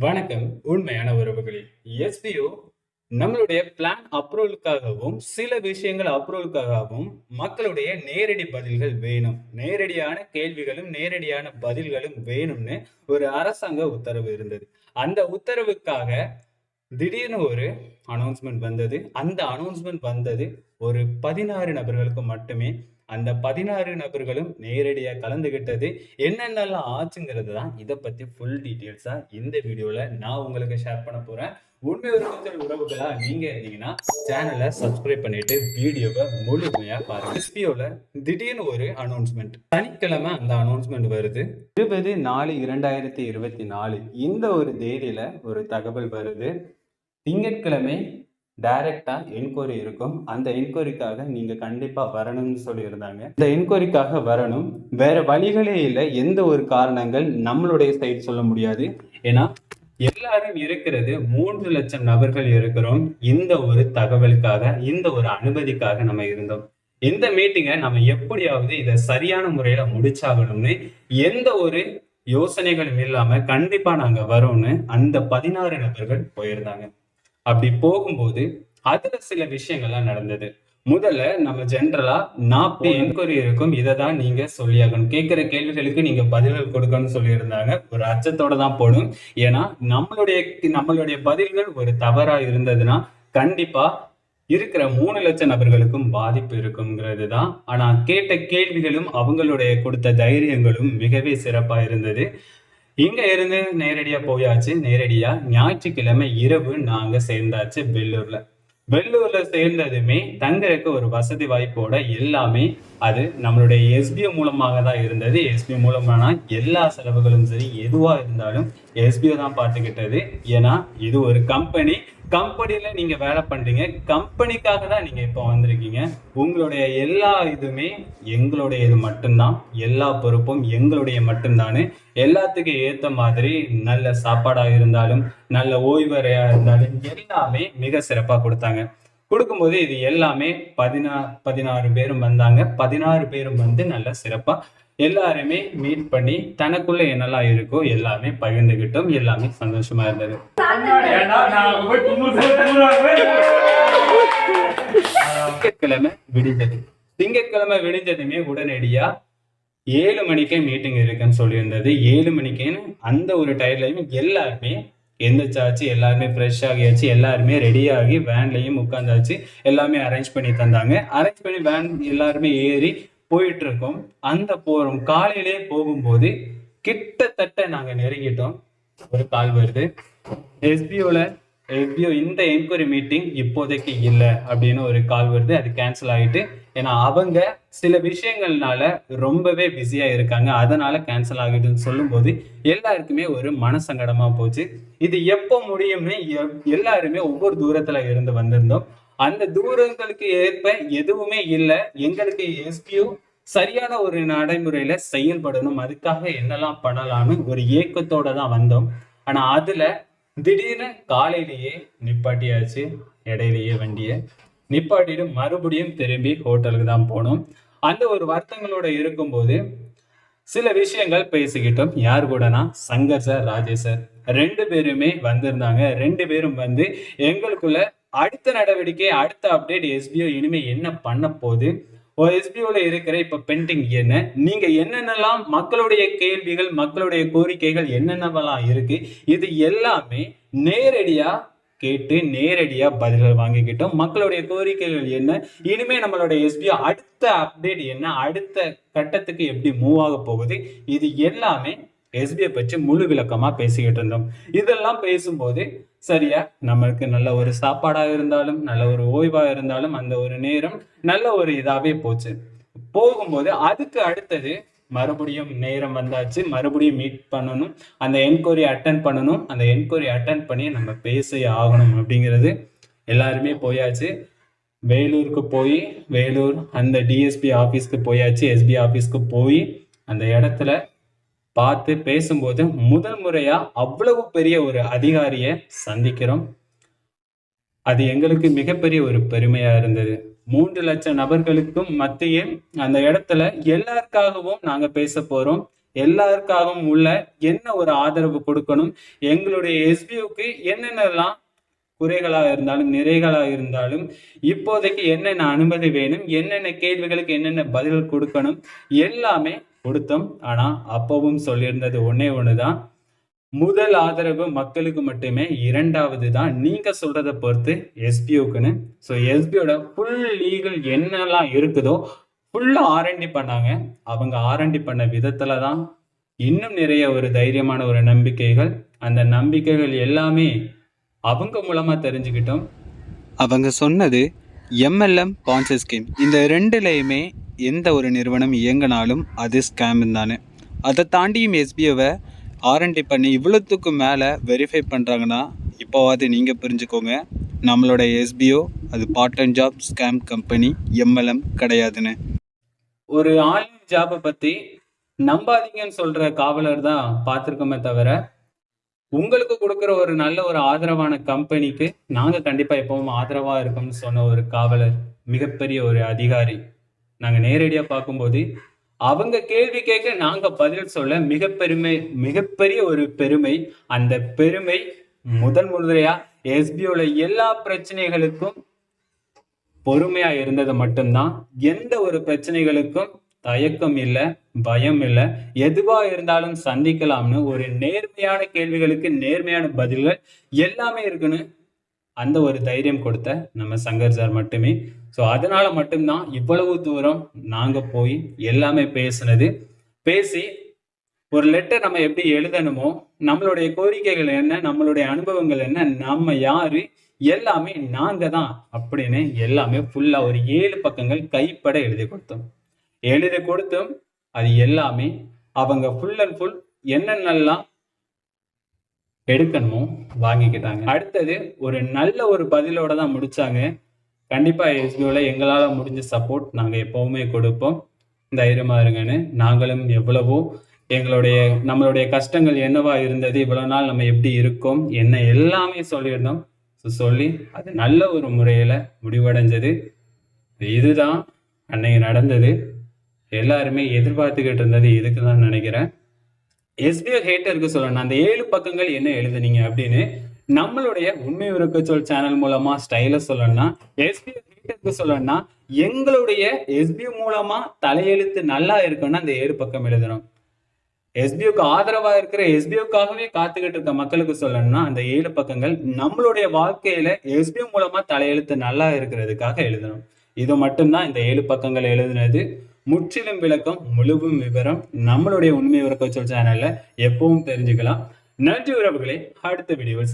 வணக்கம். உண்மையான உறவுகளே, எஸ்பிஓ நம்மளுடைய பிளான் அப்ரூவலுக்காகவும் சில விஷயங்கள் அப்ரூவலுக்காகவும் மக்களுடைய நேரடி பதில்கள் வேணும், நேரடியான கேள்விகளும் நேரடியான பதில்களும் வேணும்னு ஒரு அரசாங்க உத்தரவு இருந்தது. அந்த உத்தரவுக்காக திடீர்னு ஒரு அனௌன்ஸ்மெண்ட் வந்தது. அந்த அனௌன்ஸ்மெண்ட் வந்தது ஒரு 16 நபர்களுக்கு மட்டுமே. அந்த 16 நபர்களும் நேரடியா கலந்துகிட்டது என்னென்னலாம் ஆச்சுங்கிறது தான் இத பத்தி ஃபுல் டீட்டெயில்ஸா இந்த வீடியோல நான் உங்களுக்கு ஷேர் பண்ண போறேன். உண்மை ஒரு கொஞ்சம் உறவுகளா நீங்க இருந்தீங்கன்னா சேனலை சப்ஸ்கிரைப் பண்ணிட்டு வீடியோவை முழுமையா பாருங்க. எஸ்பிஓல திடீர்னு ஒரு அனௌன்ஸ்மெண்ட், சனிக்கிழமை அந்த அனௌன்ஸ்மெண்ட் வருது. 20/4/2024 இந்த ஒரு தேதியில ஒரு தகவல் வருது. திங்கட்கிழமை டைரக்டா என்கொயரி இருக்கும். அந்த என்கொயரிக்காக நீங்க கண்டிப்பா வரணும்னு சொல்லியிருந்தாங்க. இந்த என்கொயரிக்காக வரணும். வேற வழிகளே இல்லை. எந்த ஒரு காரணங்கள் நம்மளுடைய சைடு சொல்ல முடியாது. ஏன்னா எல்லாரும் இருக்கிறது 3 லட்சம் நபர்கள் இருக்கிறோம். இந்த ஒரு தகவலுக்காக, இந்த ஒரு அனுமதிக்காக நம்ம இருந்தோம். இந்த மீட்டிங்கை நம்ம எப்படியாவது இதை சரியான முறையில முடிச்சாகணும்னு எந்த ஒரு யோசனைகளும் இல்லாம கண்டிப்பா நாங்க வரோம்னு அந்த 16 நபர்கள் போயிருந்தாங்க. அப்படி போகும்போது அதுல சில விஷயங்கள்லாம் நடந்தது. முதல்ல நம்ம ஜென்ரலா என்கொயரி இருக்கும், இதை தான் நீங்க சொல்லியாகணும், கேட்கிற கேள்விகளுக்கு நீங்க பதில்கள் கொடுக்கணும்னு சொல்லியிருந்தாங்க. ஒரு அச்சத்தோட தான் போடும். ஏன்னா நம்மளுடைய பதில்கள் ஒரு தவறா இருந்ததுன்னா கண்டிப்பா இருக்கிற 3 லட்சம் நபர்களுக்கும் பாதிப்பு இருக்குங்கிறது தான். ஆனா கேட்ட கேள்விகளும் அவங்களுடைய கொடுத்த தைரியங்களும் மிகவே சிறப்பா இருந்தது. இங்க இருந்து நேரடியா போயாச்சு. நேரடியா ஞாயிற்றுக்கிழமை இரவு நாங்க சேர்ந்தாச்சு வெள்ளூர்ல. வெள்ளூர்ல சேர்ந்ததுமே தங்கறதுக்கு ஒரு வசதி வாய்ப்போட எல்லாமே அது நம்மளுடைய எஸ்பிஓ மூலமாக தான் இருந்தது. எஸ்பிஓ மூலமானா எல்லா செலவுகளும் சரி எதுவா இருந்தாலும் எஸ்பிஓ தான் பார்த்துக்கிட்டது. ஏன்னா இது ஒரு கம்பெனில நீங்க வேலை பண்றீங்க, கம்பெனிக்காக தான் நீங்க இப்போ வந்திருக்கீங்க. உங்களுடைய எல்லா இதுமே எங்களுடைய இது மட்டும்தான், எல்லா பொறுப்பும் எங்களுடைய மட்டும்தானு எல்லாத்துக்கும் ஏத்த மாதிரி நல்ல சாப்பாடா இருந்தாலும் நல்ல ஓய்வறையா இருந்தாலும் எல்லாமே மிக சிறப்பா கொடுத்தாங்க. கொடுக்கும்போது இது எல்லாமே 16 பேரும் வந்தாங்க. 16 பேரும் வந்து நல்ல சிறப்பா எல்லாருமே மீட் பண்ணி தனக்குள்ள என்னெல்லாம் இருக்கோ எல்லாமே பகிர்ந்துகிட்டோம். எல்லாமே சந்தோஷமா இருந்தது. திங்கட்கிழமை விடிஞ்சதுமே உடனடியா 7 மணிக்கே மீட்டிங் இருக்குன்னு சொல்லியிருந்தது. 7 மணிக்குன்னு அந்த ஒரு டயர்லையும் எல்லாருமே எந்திரிச்சாச்சு, எல்லாருமே ஃப்ரெஷ் ஆகியாச்சு, எல்லாருமே ரெடியாகி வேன்லையும் உட்காந்தாச்சு. எல்லாமே அரேஞ்ச் பண்ணி தந்தாங்க. அரேஞ்ச் பண்ணி வேன் எல்லாருமே ஏறி போயிட்டு இருக்கோம். அந்த போறோம் காலையிலே போகும்போது கிட்டத்தட்ட நாங்க நெருங்கிட்டோம். ஒரு கால் வருது, எஸ்பிஓ இந்த என்கொயரி மீட்டிங் இப்போதைக்கு இல்லை அப்படின்னு ஒரு கால் வருது. அது கேன்சல் ஆகிட்டு, ஏன்னா அவங்க சில விஷயங்கள்னால ரொம்பவே பிஸியா இருக்காங்க, அதனால கேன்சல் ஆகிட்டுன்னு சொல்லும்போது எல்லாருக்குமே ஒரு மனசங்கடமா போச்சு. இது எப்போ முடியும்னு எல்லாருமே ஒவ்வொரு தூரத்துல இருந்து வந்திருந்தோம். அந்த தூரங்களுக்கு ஏற்ப எதுவுமே இல்லை. எங்களுக்கு எஸ்பிஓ சரியான ஒரு நடைமுறையில செயல்படணும், அதுக்காக என்னெல்லாம் பண்ணலாம்னு ஒரு ஏக்கத்தோட தான் வந்தோம். ஆனா அதுல திடீர்னு காலையிலேயே நிப்பாட்டியாச்சு. இடையிலேயே வண்டியை நிப்பாட்டிட்டு மறுபடியும் திரும்பி ஹோட்டலுக்கு தான் போனோம். அந்த ஒரு வருத்தங்களோட இருக்கும்போது சில விஷயங்கள் பேசிக்கிட்டோம். யார் கூடனா சங்கர் சார், ராஜேஷ் சார் 2 பேருமே வந்திருந்தாங்க. 2 பேரும் வந்து எங்களுக்குள்ள அடுத்த நடவடிக்கை, அடுத்த அப்டேட், எஸ்பிஓ இனிமே என்ன பண்ண போகுது, எஸ்பிஓல இருக்கிற இப்ப பெண்டிங் என்ன, நீங்க என்னென்னலாம் மக்களுடைய கேள்விகள், மக்களுடைய கோரிக்கைகள் என்னென்னலாம் இருக்கு, இது எல்லாமே நேரடியா கேட்டு நேரடியா பதில்கள் வாங்கிக்கிட்டோம். மக்களுடைய கோரிக்கைகள் என்ன, இனிமே நம்மளுடைய எஸ்பிஓ அடுத்த அப்டேட் என்ன, அடுத்த கட்டத்துக்கு எப்படி மூவ் ஆக போகுது, இது எல்லாமே எஸ்பிஐ பற்றி முழு விளக்கமா பேசிக்கிட்டு இருந்தோம். இதெல்லாம் பேசும்போது சரியா நம்மளுக்கு நல்ல ஒரு சாப்பாடா இருந்தாலும் நல்ல ஒரு ஓய்வா இருந்தாலும் அந்த ஒரு நேரம் நல்ல ஒரு இதாவே போச்சு. போகும்போது அதுக்கு அடுத்தது மறுபடியும் நேரம் வந்தாச்சு. மறுபடியும் மீட் பண்ணணும், அந்த என்கொயரி அட்டன் பண்ணணும். அந்த என்கொயரி அட்டன் பண்ணி நம்ம பேசி ஆகணும் அப்படிங்கிறது எல்லாருமே போயாச்சு. வேலூருக்கு போய் வேலூர் அந்த டிஎஸ்பி ஆஃபீஸ்க்கு போயாச்சு. எஸ்பி ஆஃபீஸ்க்கு போய் அந்த இடத்துல பார்த்து பேசும்போது முதல் முறையா அவ்வளவு பெரிய ஒரு அதிகாரிய சந்திக்கிறோம். அது எங்களுக்கு மிகப்பெரிய ஒரு பெருமையா இருந்தது. 3 லட்சம் நபர்களுக்கும் மத்தியில் அந்த இடத்துல எல்லாருக்காகவும் நாங்க பேச போறோம். எல்லாருக்காகவும் உள்ள என்ன ஒரு ஆதரவு கொடுக்கணும், எங்களுடைய எஸ்பிஓக்கு என்னென்னலாம் குறைகளா இருந்தாலும் நிறைகளா இருந்தாலும் இப்போதைக்கு என்னென்ன அனுமதி வேணும், என்னென்ன கேள்விகளுக்கு என்னென்ன பதில் கொடுக்கணும் எல்லாமே கொடுத்தோம். ஆனா அப்பவும் சொல்லியிருந்தது ஒன்னே ஒண்ணுதான், முதல் ஆதரவு மக்களுக்கு மட்டுமே, இரண்டாவது தான் நீங்க சொல்றதை பொறுத்து எஸ்பிஓக்குன்னு. ஸோ எஸ்பிஓட ஃபுல் லீகல் என்னெல்லாம் இருக்குதோ ஃபுல்லா ஆர்என்டி பண்ணாங்க. அவங்க ஆர்என்டி பண்ண விதத்துல தான் இன்னும் நிறைய ஒரு தைரியமான ஒரு நம்பிக்கைகள், அந்த நம்பிக்கைகள் எல்லாமே அவங்க மூலமா தெரிஞ்சுக்கிட்டோம். அவங்க சொன்னது எம்எல்எம் பான்சர் ஸ்கீம், இந்த ரெண்டுலையுமே எந்த ஒரு நிறுவனம் இயங்கினாலும் அது ஸ்கேம் தானே. அதை தாண்டியும் எஸ்பிஓவை ஆர்என்டி பண்ணி இவ்வளோத்துக்கு மேலே வெரிஃபை பண்ணுறாங்கன்னா இப்போவாது நீங்கள் புரிஞ்சுக்கோங்க, நம்மளோட எஸ்பிஓ அது part time job scam company, MLM கிடையாதுன்னு. ஒரு ஆன்லைன் ஜாபை பற்றி நம்பாதீங்கன்னு சொல்கிற காவலர் தான் பார்த்துருக்கோமே தவிர, உங்களுக்கு கொடுக்குற ஒரு நல்ல ஒரு ஆதரவான கம்பெனிக்கு நாங்கள் கண்டிப்பாக எப்பவும் ஆதரவாக இருக்கோம்னு சொன்ன ஒரு காவலர், மிகப்பெரிய ஒரு அதிகாரி. நாங்கள் நேரடியாக பார்க்கும்போது அவங்க கேள்வி கேட்க நாங்க பதில் சொல்ல மிகப்பெரிய ஒரு பெருமை. அந்த பெருமை முதன்முறையா எஸ்பிஓல எல்லா பிரச்சனைகளுக்கும் பொறுமையா இருந்தது மட்டும்தான். எந்த ஒரு பிரச்சனைகளுக்கும் தயக்கம் இல்லை, பயம் இல்லை, எதுவா இருந்தாலும் சந்திக்கலாம்னு ஒரு நேர்மையான கேள்விகளுக்கு நேர்மையான பதில்கள் எல்லாமே இருக்குன்னு அந்த ஒரு தைரியம் கொடுத்த நம்ம சங்கர் சார் மட்டுமே. ஸோ அதனால மட்டும்தான் இவ்வளவு தூரம் நாங்க போய் எல்லாமே பேசி ஒரு லெட்டர் நம்ம எப்படி எழுதணுமோ, நம்மளுடைய கோரிக்கைகள் என்ன, நம்மளுடைய அனுபவங்கள் என்ன, நம்ம யாரு, எல்லாமே நாங்க தான் அப்படின்னு எல்லாமே ஃபுல்லா ஒரு 7 பக்கங்கள் கைப்பட எழுதி கொடுத்தோம். அது எல்லாமே அவங்க ஃபுல் அண்ட் ஃபுல் என்னென்னலாம் எடுக்கணுமோ வாங்கிக்கிட்டாங்க. அடுத்தது ஒரு நல்ல ஒரு பதிலோட தான் முடிச்சாங்க. கண்டிப்பா எஸ்பிஓல எங்களால முடிஞ்ச சப்போர்ட் நாங்க எப்பவுமே கொடுப்போம், தைரியமா இருங்கன்னு. நாங்களும் எவ்வளவோ நம்மளுடைய கஷ்டங்கள் என்னவா இருந்தது, இவ்வளவு நாள் நம்ம எப்படி இருக்கோம் என்ன எல்லாமே சொல்லியிருந்தோம். சொல்லி அது நல்ல ஒரு முறையில முடிவடைஞ்சது. இதுதான் அன்னைக்கு நடந்தது. எல்லாருமே எதிர்பார்த்துக்கிட்டு இருந்தது இதுக்கு தான் நினைக்கிறேன். எஸ்பிஓ ஹேட்டருக்கு சொல்லணும், அந்த 7 பக்கங்கள் என்ன எழுதுனீங்க அப்படின்னு நம்மளுடைய உண்மை உறக்க சொல் சேனல் மூலமா ஸ்டைல சொல்லணும்னா, எஸ்பிஓ ஹேட்டருக்கு சொல்லணும்னா, எங்களுடைய எஸ்பிஓ மூலமா தலையெழுத்து நல்லா இருக்குன்னா அந்த 7 பக்கம் எழுதணும். எஸ்பிஓக்கு ஆதரவா இருக்கிற, எஸ்பிஓக்காகவே காத்துக்கிட்டு இருக்க மக்களுக்கு சொல்லணும்னா அந்த 7 பக்கங்கள் நம்மளுடைய வாழ்க்கையில எஸ்பிஓ மூலமா தலையெழுத்து நல்லா இருக்கிறதுக்காக எழுதணும். இது மட்டும்தான் இந்த 7 பக்கங்கள் எழுதுனது. முற்றிலும் விளக்கம், முழுவும் விவரம் நம்மளுடைய உண்மை உறக்க சொல் சேனல்ல எப்பவும் தெரிஞ்சுக்கலாம். நன்றி உறவுகளே, அடுத்த வீடியோவில்